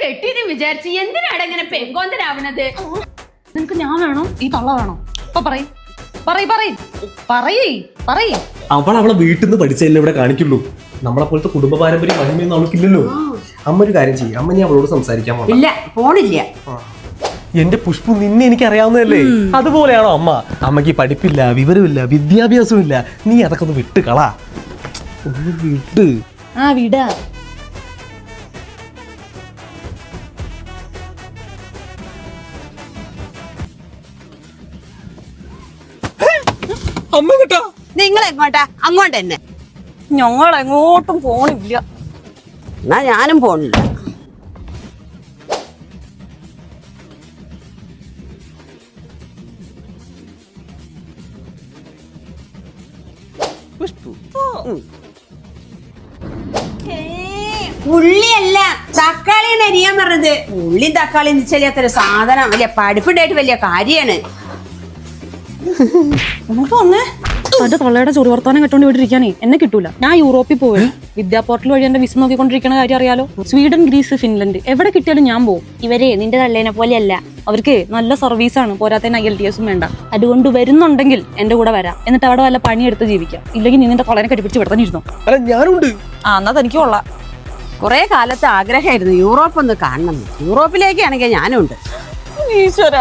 കെട്ടിന്ന് വിചാരിച്ച് എന്തിനാണ് ഇങ്ങനെ പെങ്കോന്തരാവണത്? നിനക്ക് ഞാൻ വേണോ ഈ തള്ള വേണോ? അവളെ വീട്ടിൽ നിന്ന് പഠിച്ചതല്ലേ ഇവിടെ കാണിക്കുള്ളൂ. നമ്മളെ പോലത്തെ കുടുംബ പാരമ്പര്യം മഹിമയൊന്നും അവൾക്കില്ലല്ലോ. അമ്മ ഒരു കാര്യം ചെയ്യും, അമ്മ ഞാൻ അവളോട് സംസാരിക്കാൻ പോണില്ല. എന്റെ പുഷ്പു നിന്നെ എനിക്ക് അറിയാവുന്നതല്ലേ, അതുപോലെയാണോ അമ്മ? അമ്മക്ക് പഠിപ്പില്ല, വിവരമില്ല, വിദ്യാഭ്യാസവും ഇല്ല. നീ അതൊക്കെ ഒന്ന് വിട്ട് കളാ, ഒന്ന് വിട്ട്. വിടാ. അമ്മ കേട്ടാ, നിങ്ങൾ എങ്ങോട്ടാ? അങ്ങോട്ട് തന്നെ. ഞങ്ങൾ എങ്ങോട്ടും പോണില്ല. എന്നാ ഞാനും പോണില്ല. ഉള്ളിയല്ല തക്കാളി അരിയാൻ പറഞ്ഞത്. ഉള്ളിയും തക്കാളിയും ചെറിയാത്തൊരു സാധനം വലിയ പഠിപ്പുണ്ടായിട്ട് വലിയ കാര്യമാണ്. നമുക്ക് വന്നേ തന്റെ തള്ളയുടെ ചൊറി വർത്താനം കേട്ടോണ്ട് വിട്ടിരിക്കാനേ എന്നെ കിട്ടൂല. ഞാൻ യൂറോപ്പിൽ പോയി വിദ്യാ പോർട്ടൽ വഴി എന്റെ വിസ നോക്കിക്കൊണ്ടിരിക്കുന്ന കാര്യം അറിയാലോ. സ്വീഡൻ, ഗ്രീസ്, ഫിൻലൻഡ് എവിടെ കിട്ടിയാലും ഞാൻ പോകും. ഇവരെ നിന്റെ തള്ളേനെ പോലെയല്ല, അവർക്ക് നല്ല സർവീസാണ്, പോരാത്തതിന് IELTS വേണ്ട. അതുകൊണ്ട് വരുന്നുണ്ടെങ്കിൽ എന്റെ കൂടെ വരാം, എന്നിട്ട് അവിടെ വല്ല പണിയെടുത്ത് ജീവിക്കാം. ഇല്ലെങ്കിൽ നീ നിന്റെ തള്ളേനെ കെട്ടിപ്പിടിച്ച് ഇവിടെ തന്നെ ഇരുന്നോ. ഞാനുണ്ട്. എന്നാ തനിക്ക് കൊള്ളാം. കുറെ കാലത്തെ ആഗ്രഹമായിരുന്നു യൂറോപ്പ് ഒന്ന് കാണണം. യൂറോപ്പിലേക്കാണെങ്കിൽ ഞാനും ഉണ്ട്. ഈശ്വര.